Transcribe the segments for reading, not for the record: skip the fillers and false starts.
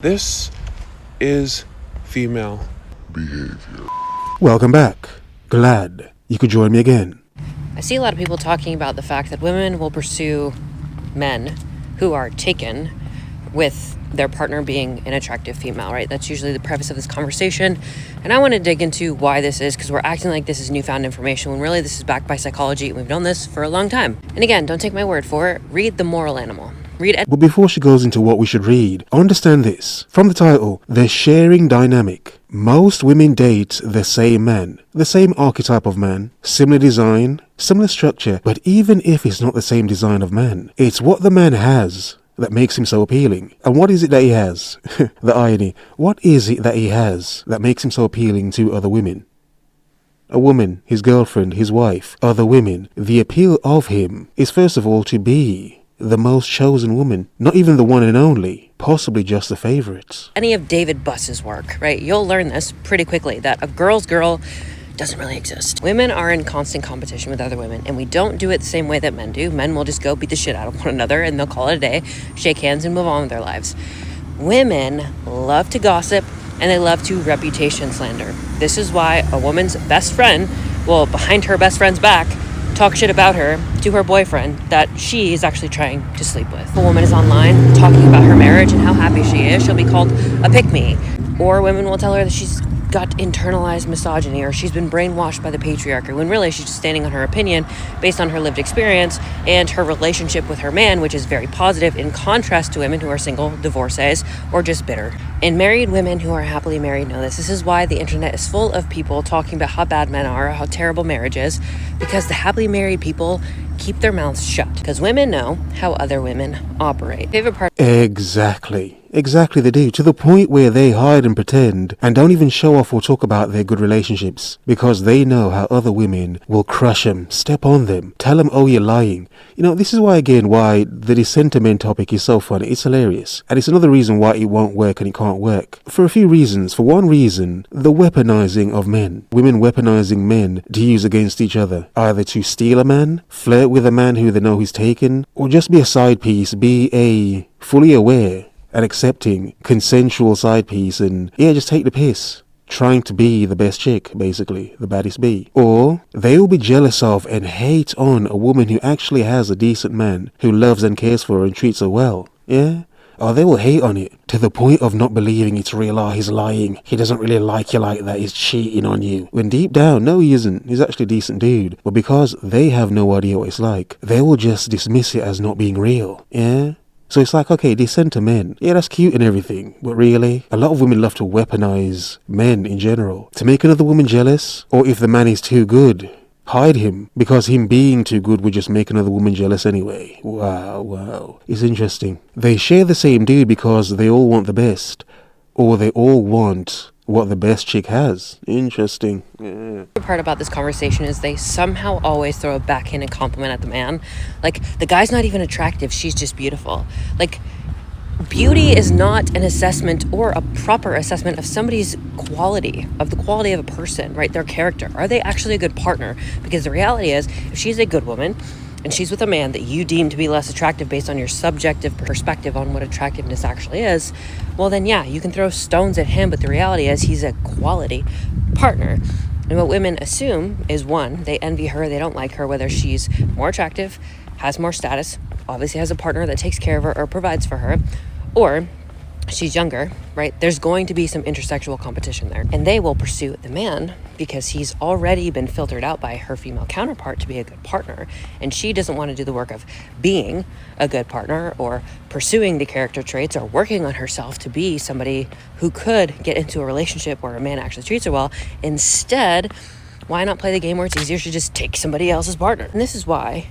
This is female behavior. Welcome back. Glad you could join me again. I see a lot of people talking about the fact that women will pursue men who are taken with their partner being an attractive female, right? That's usually the preface of this conversation. And I want to dig into why this is, because we're acting like this is newfound information when really this is backed by psychology and we've known this for a long time. And again, don't take my word for it. Read The Moral Animal. But before she goes into what we should read, understand this. From the title, the sharing dynamic. Most women date the same man, the same archetype of man, similar design, similar structure, but even if it's not the same design of man, it's what the man has that makes him so appealing. And what is it that he has? The irony. What is it that he has that makes him so appealing to other women? A woman, his girlfriend, his wife, other women. The appeal of him is first of all to be the most chosen woman, not even the one and only, possibly just the favorite. Any of David Buss's work, right? You'll learn this pretty quickly, that a girl's girl doesn't really exist. Women are in constant competition with other women, and we don't do it the same way that men do. Men will just go beat the shit out of one another, and they'll call it a day, shake hands, and move on with their lives. Women love to gossip, and they love to reputation slander. This is why a woman's best friend will, behind her best friend's back, talk shit about her to her boyfriend that she is actually trying to sleep with. If a woman is online talking about her marriage and how happy she is, she'll be called a pick-me. Or women will tell her that she's got internalized misogyny or she's been brainwashed by the patriarchy, when really she's just standing on her opinion based on her lived experience and her relationship with her man, which is very positive, in contrast to women who are single, divorcees, or just bitter. And married women who are happily married know this. This is why the internet is full of people talking about how bad men are, how terrible marriage is, because the happily married people keep their mouths shut, because women know how other women operate. Favorite part? Exactly they do, to the point where they hide and pretend and don't even show off or talk about their good relationships, because they know how other women will crush them, step on them, tell them, oh, you're lying. You know, this is why the dissenter men topic is so funny. It's hilarious. And it's another reason why it won't work and it can't work. For a few reasons. For one reason, the weaponizing of men. Women weaponizing men to use against each other. Either to steal a man, flirt with a man who they know he's taken, or just be a side piece, be a fully aware and accepting consensual side piece and just take the piss, trying to be the best chick, basically, the baddest bee. Or they will be jealous of and hate on a woman who actually has a decent man who loves and cares for her and treats her well. Or they will hate on it to the point of not believing it's real. Oh, he's lying, he doesn't really like you like that, he's cheating on you. When deep down, no, he isn't. He's actually a decent dude. But because they have no idea what it's like, they will just dismiss it as not being real. So it's like, okay, dissenter men. Yeah, that's cute and everything. But really, a lot of women love to weaponize men in general to make another woman jealous. Or if the man is too good, hide him, because him being too good would just make another woman jealous anyway. Wow. It's interesting. They share the same dude because they all want the best. Or they all want what the best chick has. Interesting. The part about this conversation is they somehow always throw a backhanded compliment at the man. Like, the guy's not even attractive, she's just beautiful. Like, beauty is not an assessment or a proper assessment of somebody's quality, of the quality of a person, right? Their character. Are they actually a good partner? Because the reality is, if she's a good woman and she's with a man that you deem to be less attractive based on your subjective perspective on what attractiveness actually is, well then yeah, you can throw stones at him, but the reality is he's a quality partner. And what women assume is, one, they envy her, they don't like her, whether she's more attractive, has more status, obviously has a partner that takes care of her or provides for her, or she's younger, right? There's going to be some intersexual competition there. And they will pursue the man because he's already been filtered out by her female counterpart to be a good partner. And she doesn't want to do the work of being a good partner or pursuing the character traits or working on herself to be somebody who could get into a relationship where a man actually treats her well. Instead, why not play the game where it's easier to just take somebody else's partner? And this is why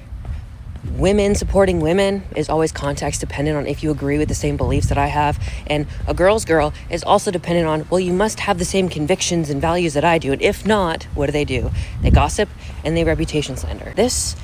women supporting women is always context dependent on if you agree with the same beliefs that I have. And a girl's girl is also dependent on, well, you must have the same convictions and values that I do. And if not, what do? They gossip and they reputation slander. This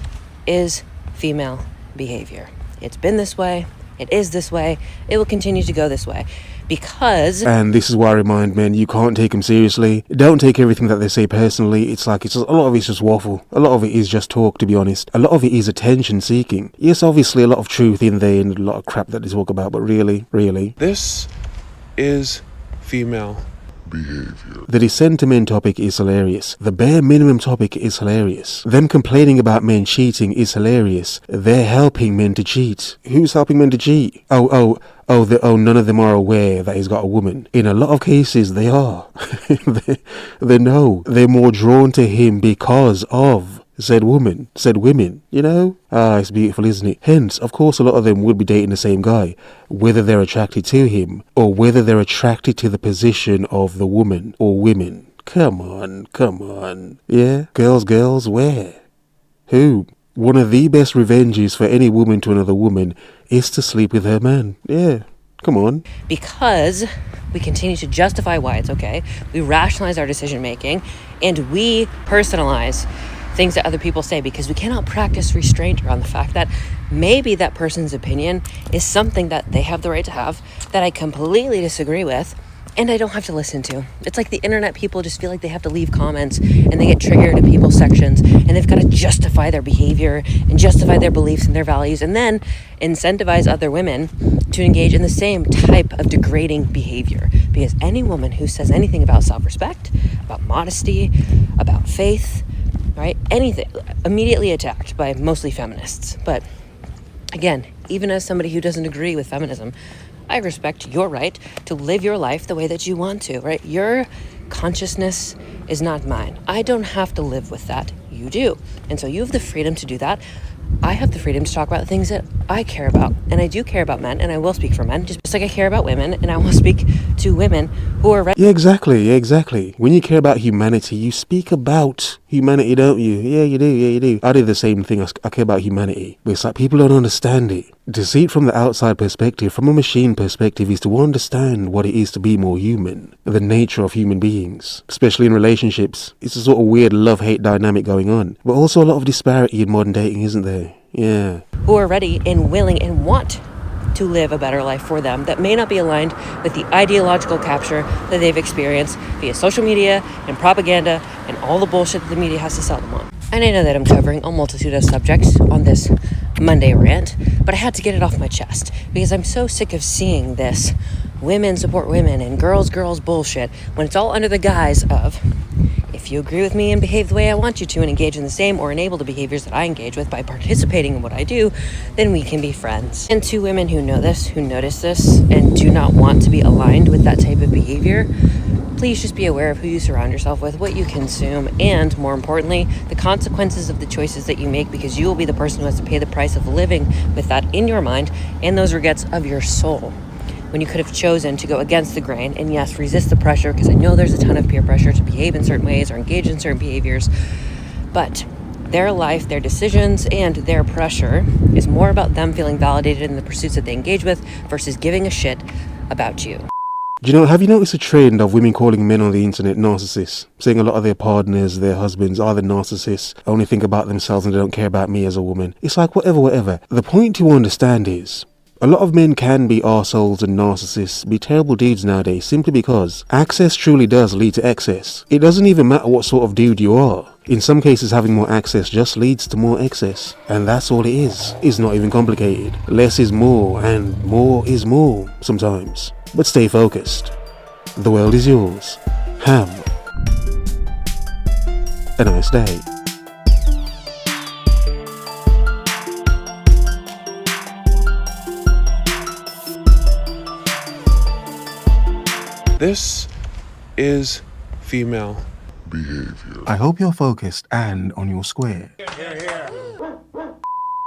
is female behavior. It's been this way. It is this way. It will continue to go this way. Because... And this is why I remind men, you can't take them seriously. Don't take everything that they say personally. It's like, a lot of it's just waffle. A lot of it is just talk, to be honest. A lot of it is attention seeking. Yes, obviously a lot of truth in there and a lot of crap that they talk about, but really. This is female behavior. The descent to men topic is hilarious. The bare minimum topic is hilarious. Them complaining about men cheating is hilarious. They're helping men to cheat. Who's helping men to cheat? Oh, none of them are aware that he's got a woman. In a lot of cases, they are. they know. They're more drawn to him because of said women, you know? It's beautiful, isn't it? Hence, of course, a lot of them would be dating the same guy, whether they're attracted to him or whether they're attracted to the position of the woman or women. Come on. Yeah? Girls, where? Who? One of the best revenges for any woman to another woman is to sleep with her man. Yeah. Come on. Because we continue to justify why it's okay, we rationalize our decision making, and we personalize things that other people say because we cannot practice restraint around the fact that maybe that person's opinion is something that they have the right to have that I completely disagree with and I don't have to listen to. It's like the internet people just feel like they have to leave comments and they get triggered in people's sections and they've got to justify their behavior and justify their beliefs and their values and then incentivize other women to engage in the same type of degrading behavior. Because any woman who says anything about self-respect, about modesty, about faith, right? Anything, immediately attacked by mostly feminists. But again, even as somebody who doesn't agree with feminism, I respect your right to live your life the way that you want to, right? Your consciousness is not mine. I don't have to live with that. You do. And so you have the freedom to do that. I have the freedom to talk about the things that I care about. And I do care about men, and I will speak for men, just like I care about women, and I will speak to women who are... Yeah, exactly. When you care about humanity, you speak about humanity, don't you? Yeah, you do. I do the same thing. I care about humanity. But it's like people don't understand it. To see it from the outside perspective, from a machine perspective, is to understand what it is to be more human. The nature of human beings, especially in relationships. It's a sort of weird love-hate dynamic going on. But also a lot of disparity in modern dating, isn't there? Yeah. Who are ready and willing and want to live a better life for them that may not be aligned with the ideological capture that they've experienced via social media and propaganda and all the bullshit that the media has to sell them on. And I know that I'm covering a multitude of subjects on this Monday rant, but I had to get it off my chest because I'm so sick of seeing this women support women and girls bullshit when it's all under the guise of, if you agree with me and behave the way I want you to and engage in the same or enable the behaviors that I engage with by participating in what I do, then we can be friends. And to women who know this, who notice this, and do not want to be aligned with that type of behavior, please just be aware of who you surround yourself with, what you consume, and more importantly, the consequences of the choices that you make, because you will be the person who has to pay the price of living with that in your mind and those regrets of your soul. When you could have chosen to go against the grain and yes, resist the pressure, because I know there's a ton of peer pressure to behave in certain ways or engage in certain behaviors, but their life, their decisions, and their pressure is more about them feeling validated in the pursuits that they engage with versus giving a shit about you. Do you know, have you noticed a trend of women calling men on the internet narcissists? Saying a lot of their partners, their husbands are the narcissists, only think about themselves and they don't care about me as a woman. It's like whatever. The point to understand is, a lot of men can be arseholes and narcissists, be terrible dudes nowadays, simply because access truly does lead to excess. It doesn't even matter what sort of dude you are. In some cases, having more access just leads to more excess. And that's all it is. It's not even complicated. Less is more, and more is more, sometimes. But stay focused. The world is yours. Have a nice day. This is female behavior. I hope you're focused and on your square. Here.